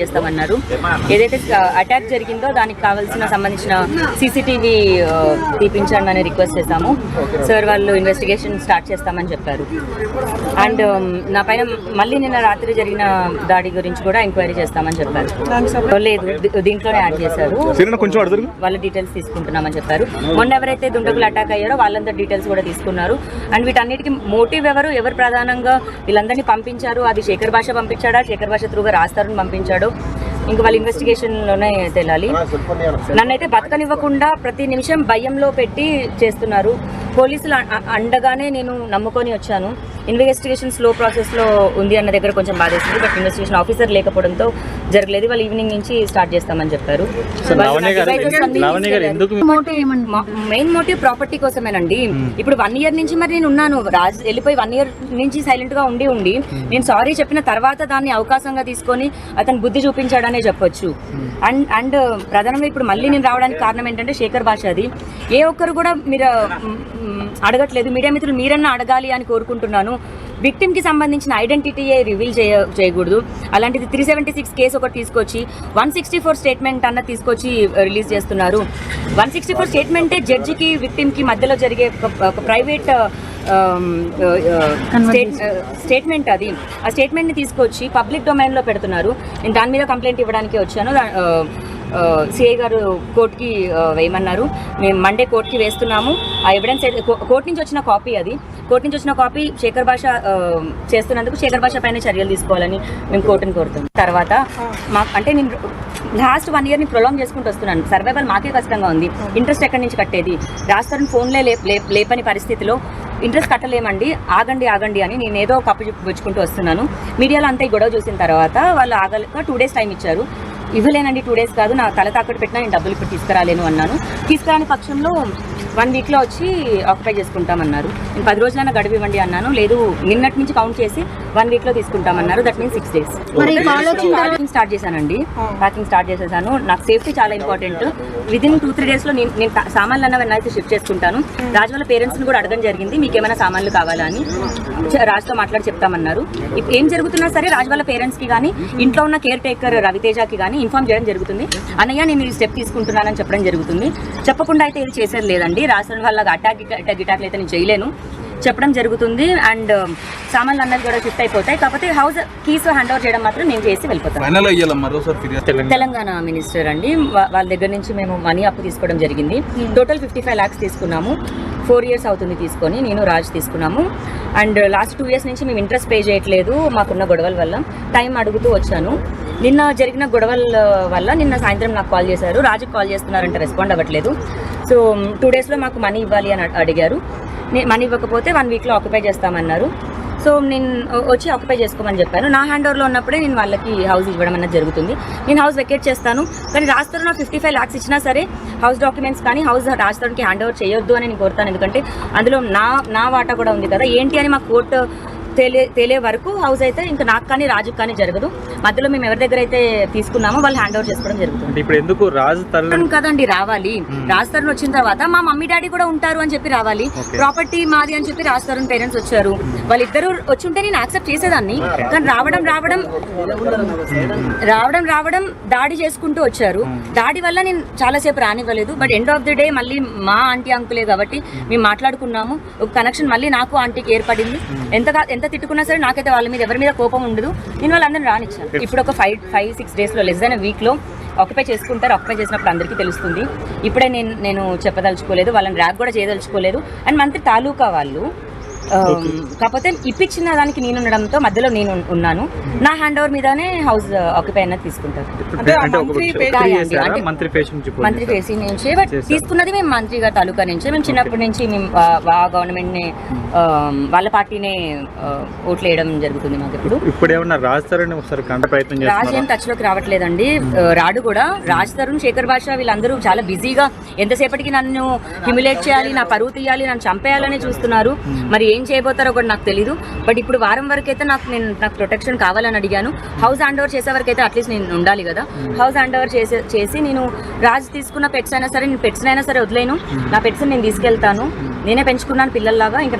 చేస్తామన్నారు. ఏదైతే అటాక్ జరిగిందో దానికి కావాల్సిన సంబంధించిన సీసీటీవీ తీపించండి అని రిక్వెస్ట్ చేశాము. సార్ వాళ్ళు ఇన్వెస్టిగేషన్ స్టార్ట్ చేస్తామని చెప్పారు. అండ్ నా పైన మళ్ళీ నిన్న రాత్రి జరిగిన దాడి గురించి కూడా ఎంక్వైరీ చేస్తామని చెప్పారు. లేదు, దీంట్లోనే యాడ్ చేశారు. వాళ్ళ డీటెయిల్స్ తీసుకుంటున్నామని చెప్పారు. మొన్న ఎవరైతే దుండగులు అటాక్ అయ్యారో వాళ్ళందరి డీటెయిల్స్ కూడా తీసుకున్నారు. అండ్ వీటన్నిటికీ మోటివ్ ఎవరు ప్రధానంగా వీళ్ళందరినీ పంపించారు, అది శేఖర్ భాష పంపించాడా, శేఖర్ భాష త్రూగా రాస్తారని పంపించాడు, ఇంకా వాళ్ళ ఇన్వెస్టిగేషన్లోనే తేలాలి. నన్నైతే బతకనివ్వకుండా ప్రతి నిమిషం భయంలో పెట్టి చేస్తున్నారు. పోలీసులు అండగానే నేను నమ్ముకొని వచ్చాను. ఇన్వెస్టిగేషన్ స్లో ప్రాసెస్లో ఉంది అన్న దగ్గర కొంచెం బాధేస్తుంది. బట్ ఇన్వెస్టిగేషన్ ఆఫీసర్ లేకపోవడంతో జరగలేదు. వాళ్ళు ఈవినింగ్ నుంచి స్టార్ట్ చేస్తామని చెప్పారు. మెయిన్ మోటివ్ ప్రాపర్టీ కోసమేనండి. ఇప్పుడు 1 year నుంచి మరి నేను ఉన్నాను. రాజ్ వెళ్ళిపోయి 1 year నుంచి సైలెంట్ గా ఉండి నేను సారీ చెప్పిన తర్వాత దాన్ని అవకాశంగా తీసుకొని అతను బుద్ధి చూపించాడనే చెప్పొచ్చు. అండ్ ప్రధానంగా ఇప్పుడు మళ్ళీ నేను రావడానికి కారణం ఏంటంటే శేఖర్ భాష. అది ఏ ఒక్కరు కూడా మీరు అడగట్లేదు. మీడియా మిత్రులు మీరన్నా అడగాలి అని కోరుకుంటున్నాను. విక్టిమ్ కి సంబంధించిన ఐడెంటిటీయే రివీల్ చేయకూడదు. అలాంటిది 376 కేసు ఒకటి తీసుకొచ్చి 164 స్టేట్మెంట్ అన్న తీసుకొచ్చి రిలీజ్ చేస్తున్నారు. 164 స్టేట్మెంటే జడ్జికి విక్టిమ్ కి మధ్యలో జరిగే ఒక ప్రైవేట్ స్టేట్మెంట్. అది ఆ స్టేట్మెంట్ని తీసుకొచ్చి పబ్లిక్ డొమైన్లో పెడుతున్నారు. నేను దాని మీద కంప్లైంట్ ఇవ్వడానికి వచ్చాను. సిఐ గారు కోర్టుకి వేయమన్నారు. మేము మండే కోర్టుకి వేస్తున్నాము. ఆ ఎవిడెన్స్ కోర్టు నుంచి వచ్చిన కాపీ, అది కోర్టు నుంచి వచ్చిన కాపీ శేఖర్ భాష చేస్తున్నందుకు శేఖర్ భాష పైన చర్యలు తీసుకోవాలని మేము కోర్టుని కోరుతాం. తర్వాత అంటే నేను లాస్ట్ 1 year ప్రొలాంగ్ చేసుకుంటూ వస్తున్నాను. సర్వైవల్ మాకే కష్టంగా ఉంది. ఇంట్రెస్ట్ ఎక్కడి నుంచి కట్టేది? రాస్తారని ఫోన్లే లేపని పరిస్థితిలో ఇంట్రెస్ట్ కట్టలేమండి, ఆగండి అని నేను ఏదో కప్పు పుచ్చుకుంటూ వస్తున్నాను. మీడియాలో అంతా గొడవ చూసిన తర్వాత వాళ్ళు ఆగలేక 2 days టైం ఇచ్చారు. ఇవ్వలేనండి, 2 days కాదు, నా తల తాకట్టు పెట్టినా నేను డబ్బులు ఇప్పుడు తీసుకురాలేను అన్నాను. తీసుకురాని పక్షంలో 1 weekలో వచ్చి ఆక్యుపై చేసుకుంటామన్నారు. నేను 10 రోజులైనా గడువు ఇవ్వండి అన్నాను. లేదు, నిన్నటి నుంచి కౌంట్ చేసి 1 weekలో తీసుకుంటామన్నారు. That means 6 days. Packing start చేశానండి. ప్యాకింగ్ స్టార్ట్ చేసేసాను. నాకు సేఫ్టీ చాలా ఇంపార్టెంట్. విదిన్ 2-3 daysలో నేను సామాన్లు అన్న అయితే షిఫ్ట్ చేసుకుంటాను. రాజు వాళ్ళ పేరెంట్స్ని కూడా అడగడం జరిగింది, మీకు ఏమైనా సామాన్లు కావాలా అని. రాజుతో మాట్లాడి చెప్తామన్నారు. ఏం జరుగుతున్నా సరే రాజు వాళ్ళ పేరెంట్స్కి కానీ ఇంట్లో ఉన్న కేర్ టేకర్ రవితేజకి కానీ ఇన్ఫార్మ్ చేయడం జరుగుతుంది. అన్నయ్య నేను ఈ స్టెప్ తీసుకుంటున్నానని చెప్పడం జరుగుతుంది. చెప్పకుండా అయితే ఇది చేసేది లేదండి. రాసిన వాళ్ళ అటాక్లు అయితే నేను చేయలేను, చెప్పడం జరుగుతుంది. అండ్ సామాన్లు అన్నది కూడా షిఫ్ట్ అయిపోతాయి. కాకపోతే హౌస్ కీస్ హ్యాండ్ ఓవర్ చేయడం మాత్రం నేను చేసి వెళ్ళిపోతాను. తెలంగాణ మినిస్టర్ అండి, వాళ్ళ దగ్గర నుంచి మేము మనీ అప్పు తీసుకోవడం జరిగింది. టోటల్ 55 lakhs తీసుకున్నాము. 4 years అవుతుంది తీసుకొని. నేను రాజ్ తీసుకున్నాము. అండ్ లాస్ట్ 2 years నుంచి మేము ఇంట్రెస్ట్ పే చేయట్లేదు మాకున్న గొడవల వల్ల. టైం అడుగుతూ వచ్చాను. నిన్న జరిగిన గొడవల వల్ల నిన్న సాయంత్రం నాకు కాల్ చేశారు. రాజుకి కాల్ చేస్తున్నారంటే రెస్పాండ్ అవ్వట్లేదు. సో 2 daysలో మాకు మనీ ఇవ్వాలి అని అడిగారు. మనీ ఇవ్వకపోతే 1 weekలో ఆక్యుపై చేస్తామన్నారు. సో నేను వచ్చి ఆక్యుపై చేసుకోమని చెప్పాను. నా హ్యాండ్ ఓవర్లో ఉన్నప్పుడే నేను వాళ్ళకి హౌస్ ఇవ్వడం అన్నది జరుగుతుంది. నేను హౌస్ వెకేట్ చేస్తాను. కానీ రాజస్థాన్ నాకు 55 lakhs ఇచ్చినా సరే హౌస్ డాక్యుమెంట్స్ కానీ హౌస్ రాజస్థాన్కి హ్యాండ్ ఓవర్ చేయొద్దు అని నేను కోరుతాను. ఎందుకంటే అందులో నా వాటా కూడా ఉంది కదా. ఏంటి అని మా కోర్టు తెలియ వరకు హౌస్ అయితే ఇంకా నాకు కానీ రాజుకు కానీ జరగదు. మధ్యలో మేము ఎవరి దగ్గర అయితే తీసుకున్నామో వాళ్ళు హ్యాండ్ ఓవర్ చేసుకోవడం జరుగుతుంది. ఇప్పుడు ఎందుకు రాజు తరుణ్ కదండి రావాలి. రాజు తరుణ్ వచ్చిన తర్వాత మా మమ్మీ డాడీ కూడా ఉంటారు అని చెప్పి రావాలి. ప్రాపర్టీ మాది అని చెప్పి రాజు తరుణ్ పేరెంట్స్ వచ్చారు. వాళ్ళిద్దరూ వచ్చి ఉంటే నేను యాక్సెప్ట్ చేసేదాన్ని. కానీ రావడం దాడి చేసుకుంటూ వచ్చారు. దాడి వల్ల నేను చాలాసేపు రానివ్వలేదు. But end of the day మళ్ళీ మా ఆంటీ అంకులే కాబట్టి మేము మాట్లాడుకున్నాము. ఒక కనెక్షన్ మళ్ళీ నాకు ఆంటీకి ఏర్పడింది. ఎంత తిట్టుకున్నా సరే నాకైతే వాళ్ళ మీద ఎవరి మీద కోపం ఉండదు. నేను వాళ్ళందరినీ రానిచ్చాను. ఇప్పుడు ఒక 5-6 daysలో లెస్ దాన్ వీక్లో ఆక్యుపై చేసుకుంటారు. ఆక్యుపై చేసినప్పుడు అందరికీ తెలుస్తుంది. ఇప్పుడే నేను చెప్పదలుచుకోలేదు, వాళ్ళని ర్యాప్ కూడా చేయదలుచుకోలేదు. అండ్ మంత్రి తాలూకా వాళ్ళు కాకపోతే ఇప్పించిన దానికి నేను ఉండడంతో మధ్యలో నేను ఉన్నాను. నా హ్యాండ్ ఓవర్ మీదనే హౌస్ ఆక్యుపై అన్నది తీసుకుంటారు. మంత్రి ఫేసి నుంచి తీసుకున్నది మేము మంత్రి గారి తాలూకా నుంచి. మేము చిన్నప్పటి నుంచి మేము గవర్నమెంట్ ని వాళ్ళ పార్టీనే ఓట్లు వేయడం జరుగుతుంది. మాకు ఇప్పుడు రాజ్ ఏం టచ్ లోకి రావట్లేదండి. రాడు కూడా రాజ్ తరుణ్, శేఖర్ భాష వీళ్ళందరూ చాలా బిజీగా ఎంతసేపటికి నన్ను హ్యూమిలేట్ చేయాలి, నా పరువు తీయాలి, నన్ను చంపేయాలని చూస్తున్నారు. మరి ఏం చేయబోతారో కూడా నాకు తెలీదు. బట్ ఇప్పుడు వారం వరకు అయితే నాకు ప్రొటెక్షన్ కావాలని అడిగాను. హౌస్ హ్యాండ్ ఓవర్ చేసే వరకు అయితే అట్లీస్ట్ నేను ఉండాలి కదా. హౌస్ హ్యాండ్ ఓవర్ చేసి నేను రాజు తీసుకున్న పెట్స్ అయినా సరే, నేను పెట్స్ అయినా సరే వదిలేను. నా పెట్స్ నేను తీసుకెళ్తాను. నేనే పెంచుకున్నాను పిల్లల్లాగా, ఇంకా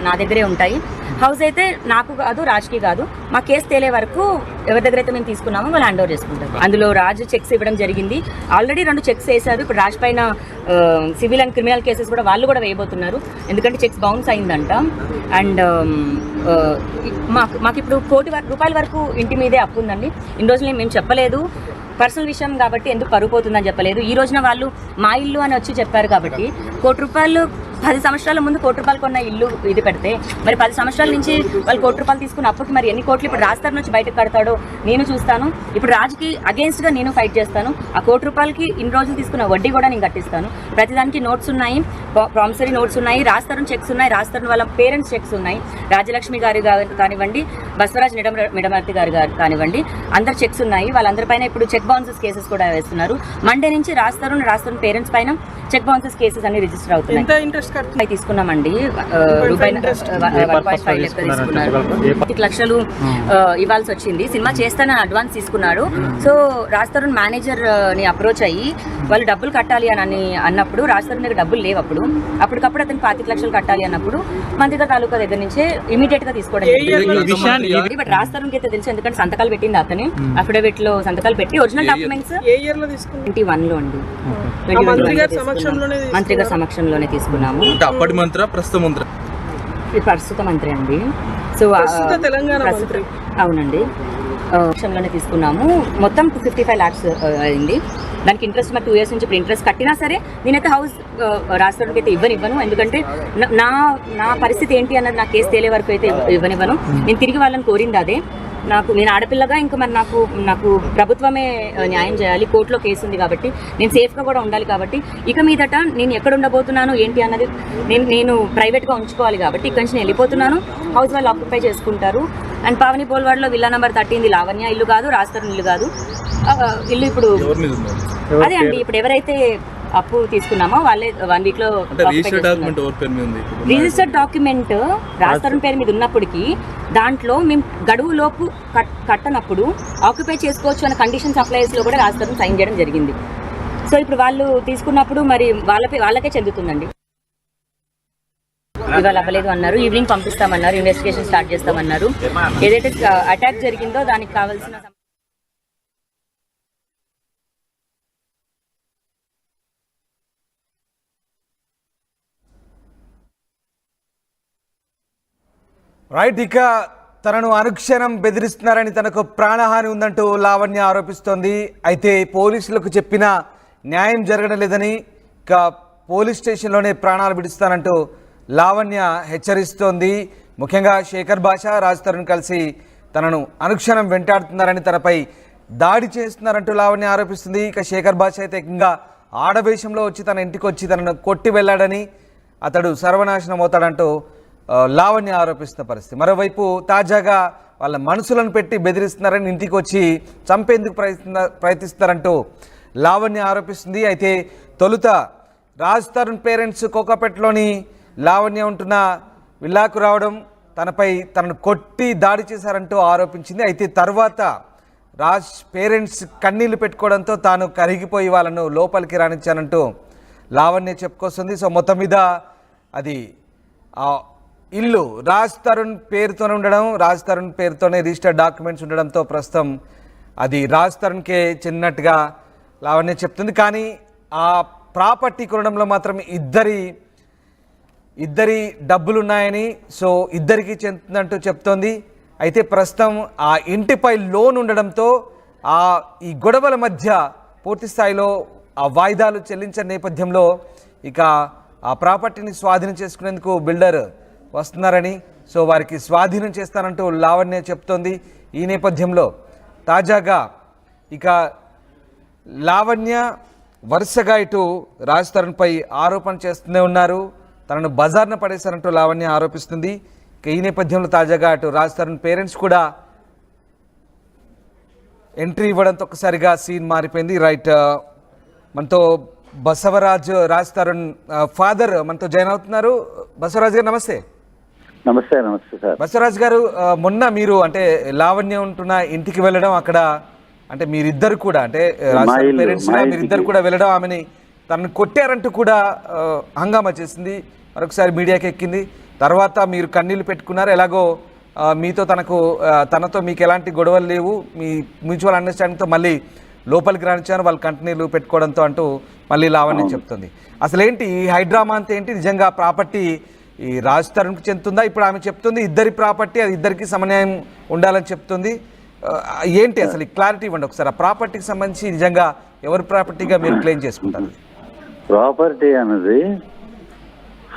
నా దగ్గరే ఉంటాయి. హౌస్ అయితే నాకు కాదు, రాజ్కి కాదు. మా కేసు తేలే వరకు ఎవరి దగ్గర అయితే మేము తీసుకున్నామో వాళ్ళు హ్యాండ్ ఓవర్ చేసుకుంటారు. అందులో రాజు చెక్స్ ఇవ్వడం జరిగింది. ఆల్రెడీ 2 చెక్స్ వేశారు. ఇప్పుడు రాజు పైన సివిల్ అండ్ క్రిమినల్ కేసెస్ కూడా వాళ్ళు కూడా వేయబోతున్నారు, ఎందుకంటే చెక్స్ బౌన్స్ అయిందంట. అండ్ మాకు ఇప్పుడు ₹1 కోటి వరకు ఇంటి మీదే అప్పు ఉందండి. ఇన్ని రోజులు మేము చెప్పలేదు, పర్సనల్ విషయం కాబట్టి ఎందుకు పరుగు పోతుందని చెప్పలేదు. ఈ రోజున వాళ్ళు మా ఇల్లు అని వచ్చి చెప్పారు కాబట్టి ₹1 కోటి 10 సంవత్సరాల ముందు ₹1 కోటి కొన్న ఇల్లు ఇది పెడితే మరి 10 సంవత్సరాల నుంచి వాళ్ళు ₹1 కోటి తీసుకున్న అప్పుకి మరి ఎన్ని కోట్లు ఇప్పుడు రాజధాని నుంచి బయటకు కడతాడో నేను చూస్తాను. ఇప్పుడు రాజుకి అగేన్స్ట్గా నేను ఫైట్ చేస్తాను. ఆ ₹1 కోటికి ఇన్ని రోజులు తీసుకున్న వడ్డీ కూడా నేను కట్టిస్తాను. ప్రతిదానికి నోట్స్ ఉన్నాయి, ప్రామిసరీ నోట్స్ ఉన్నాయి, రాజధాని చెక్స్ ఉన్నాయి, రాజధాని వాళ్ళ పేరెంట్స్ చెక్స్ ఉన్నాయి. రాజలక్ష్మి గారు కానివ్వండి, బసవరాజ్ మిడమర్తి గారు కానివ్వండి, అందరు చెక్స్ ఉన్నాయి. వాళ్ళందరిపైన ఇప్పుడు చెక్ బౌన్సెస్ కేసెస్ కూడా వేస్తున్నారు. మండే నుంచి రాజధాని పేరెంట్స్ పైన చెక్ బౌన్సెస్ కేసెస్ అన్ని రిజిస్టర్ అవుతున్నాయి. తీసుకున్నామండి, ₹1.5 తీసుకున్నారు. 10 లక్షలు ఇవ్వాల్సి వచ్చింది. సినిమా చేస్తానని అడ్వాన్స్ తీసుకున్నాడు. సో రాజ్ తరుణ్ మేనేజర్ ని అప్రోచ్ అయ్యి వాళ్ళు డబ్బులు కట్టాలి అని అన్నప్పుడు రాజ్ తరుణ్ దగ్గర డబ్బులు లేవు. అప్పటికప్పుడు అతను 25 లక్షలు కట్టాలి అన్నప్పుడు మంత్రిగా తాలూకా దగ్గర నుంచే ఇమీడియట్ గా తీసుకోవడం. బట్ రాజ్ తరుణ్ కి అయితే తెలుసు, ఎందుకంటే సంతకాలు పెట్టింది అతనే. అఫిడవిట్ లో సంతకాలు పెట్టి ఒరిజినల్ డాక్యుమెంట్స్ 21 లో అండి, మంత్రి గారి సమక్షంలోనే తీసుకున్నాము. అప్పటి మంత్రి ప్రస్తుత మంత్రి అండి. సో అవునండి, లోనే తీసుకున్నాము. మొత్తం 55 lakhs అయింది. దానికి ఇంట్రెస్ట్ మరి 2 years నుంచి ఇప్పుడు ఇంట్రెస్ట్ కట్టినా సరే నేనైతే హౌస్ రాష్ట్రానికి అయితే ఇవ్వను. ఎందుకంటే నా పరిస్థితి ఏంటి అన్నది నా కేసు తేలే వరకు అయితే ఇవ్వనివ్వను. నేను తిరిగి వాళ్ళని కోరింది అదే. నేను ఆడపిల్లగా ఇంకా మరి నాకు ప్రభుత్వమే న్యాయం చేయాలి. కోర్టులో కేసు ఉంది కాబట్టి నేను సేఫ్గా కూడా ఉండాలి. కాబట్టి ఇక మీదట నేను ఎక్కడ ఉండబోతున్నాను ఏంటి అన్నది నేను ప్రైవేట్గా ఉంచుకోవాలి. కాబట్టి ఇక్కడి నుంచి నేను వెళ్ళిపోతున్నాను. హౌస్ వాళ్ళు ఆక్యుపై చేసుకుంటారు. అండ్ పావని బోల్వాడ్లో విల్లా నెంబర్ 13 లావణ్య ఇల్లు కాదు, రాజతరుణ్ ఇల్లు కాదు. ఇల్లు ఇప్పుడు అదే అండి, ఇప్పుడు ఎవరైతే అప్పు తీసుకున్నామో వాళ్ళే 1 week లో రిజిస్టర్డ్ డాక్యుమెంట్ రాజతరుణ్ పేరు మీద ఉన్నప్పటికీ దాంట్లో మేము గడువు లోపు కట్టనప్పుడు ఆక్యుపై చేసుకోవచ్చు అనే కండిషన్స్ అప్లైస్ లో కూడా రాజతరుణ్ సైన్ చేయడం జరిగింది. సో ఇప్పుడు వాళ్ళు తీసుకున్నప్పుడు మరి వాళ్ళకే చెందుతుందండి. ఇవాళ అవ్వలేదు అన్నారు, ఈవినింగ్ పంపిస్తామన్నారు, ఇన్వెస్టిగేషన్ స్టార్ట్ చేస్తామన్నారు. ఏదైతే అటాక్ జరిగిందో దానికి కావాల్సిన రైట్. ఇక తనను అనుక్షణం బెదిరిస్తున్నారని, తనకు ప్రాణహాని ఉందంటూ లావణ్య ఆరోపిస్తోంది. అయితే పోలీసులకు చెప్పిన న్యాయం జరగడం లేదని, ఇక పోలీస్ స్టేషన్లోనే ప్రాణాలు విడుస్తానంటూ లావణ్య హెచ్చరిస్తోంది. ముఖ్యంగా శేఖర్ భాష, రాజ్ తరుణ్ కలిసి తనను అనుక్షణం వెంటాడుతున్నారని, తనపై దాడి చేస్తున్నారంటూ లావణ్య ఆరోపిస్తుంది. ఇక శేఖర్ భాష అయితే ఇంకా ఆడవేషంలో వచ్చి తన ఇంటికి వచ్చి తనను కొట్టి వెళ్ళాడని, అతడు సర్వనాశనం అవుతాడంటూ లావణ్య ఆరోపిస్తున్న పరిస్థితి. మరోవైపు తాజాగా వాళ్ళ మనసులను పెట్టి బెదిరిస్తున్నారని, ఇంటికి వచ్చి చంపేందుకు ప్రయత్నిస్తారంటూ లావణ్య ఆరోపిస్తుంది. అయితే తొలుత రాజ్ తరుణ్ పేరెంట్స్ కోకాపేటలోని లావణ్య ఉంటున్న విల్లాకు రావడం, తనను కొట్టి దాడి చేశారంటూ ఆరోపించింది. అయితే తర్వాత రాజ్ పేరెంట్స్ కన్నీళ్లు పెట్టుకోవడంతో తాను కరిగిపోయి వాళ్ళను లోపలికి రానిచ్చానంటూ లావణ్య చెప్పుకొస్తుంది. సో మొత్తం మీద అది ఇల్లు రాజ్ తరుణ్ పేరుతోనే ఉండడం, రాజ్ తరుణ్ పేరుతోనే రిజిస్టర్డ్ డాక్యుమెంట్స్ ఉండడంతో ప్రస్తుతం అది రాజ్ తరుణ్కే చెందినట్టుగా లావణ్య చెప్తుంది. కానీ ఆ ప్రాపర్టీ కొనడంలో మాత్రం ఇద్దరి డబ్బులున్నాయని, సో ఇద్దరికి చెందుతుందంటూ చెప్తోంది. అయితే ప్రస్తుతం ఆ ఇంటిపై లోన్ ఉండడంతో ఈ గొడవల మధ్య పూర్తి స్థాయిలో ఆ వాయిదాలు చెల్లించిన నేపథ్యంలో ఇక ఆ ప్రాపర్టీని స్వాధీనం చేసుకునేందుకు బిల్డర్ వస్తున్నారని, సో వారికి స్వాధీనం చేస్తానంటూ లావణ్య చెప్తోంది. ఈ నేపథ్యంలో తాజాగా ఇక లావణ్య వరుసగా ఇటు రాజ్ తరుణ్పై ఆరోపణ చేస్తూనే ఉన్నారు. తనను బజార్న పడేశారంటూ లావణ్య ఆరోపిస్తుంది. ఇక ఈ నేపథ్యంలో తాజాగా అటు రాజ్ తరుణ్ పేరెంట్స్ కూడా ఎంట్రీ ఇవ్వడంతో ఒక్కసారిగా సీన్ మారిపోయింది. రైట్, మనతో బసవరాజ్, రాజ్ తరుణ్ ఫాదర్ మనతో జాయిన్ అవుతున్నారు. బసవరాజ్ గారు నమస్తే. నమస్తే సార్. బసవరాజ్ గారు, మొన్న మీరు అంటే లావణ్య ఉంటున్న ఇంటికి వెళ్ళడం, అక్కడ అంటే మీరిద్దరు కూడా అంటే పేరెంట్స్ మీరిద్దరు కూడా వెళ్ళడం, ఆమెని తనను కొట్టారంటూ కూడా హంగామా చేసింది, మరొకసారి మీడియాకి ఎక్కింది. తర్వాత మీరు కన్నీళ్లు పెట్టుకున్నారు, ఎలాగో మీతో తనతో మీకు ఎలాంటి గొడవలు లేవు, మీ మ్యూచువల్ అండర్స్టాండింగ్తో మళ్ళీ లోపలికి రానిచ్చారు, వాళ్ళు కంటిన్యూలు పెట్టుకోవడంతో అంటూ మళ్ళీ లావణ్య చెప్తుంది. అసలేంటి ఈ హైడ్రామా అంతా ఏంటి? నిజంగా ప్రాపర్టీ ఈ రాజ్ తరుణ్కి చెందుతుందా? ఇప్పుడు ఆమె చెప్తుంది ఇద్దరి ప్రాపర్టీ, అది ఇద్దరికి సమన్యాయం ఉండాలని చెప్తుంది. ఏంటి అసలు క్లారిటీ ఇవ్వండి ఒకసారి. ఆ ప్రాపర్టీకి సంబంధించి నిజంగా ఎవరి ప్రాపర్టీగా మీరు క్లెయిమ్ చేసుకుంటారు? ప్రాపర్టీ అనేది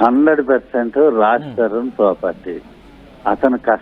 100% రాజ్ తరుణ్ ప్రాపర్టీ. అతను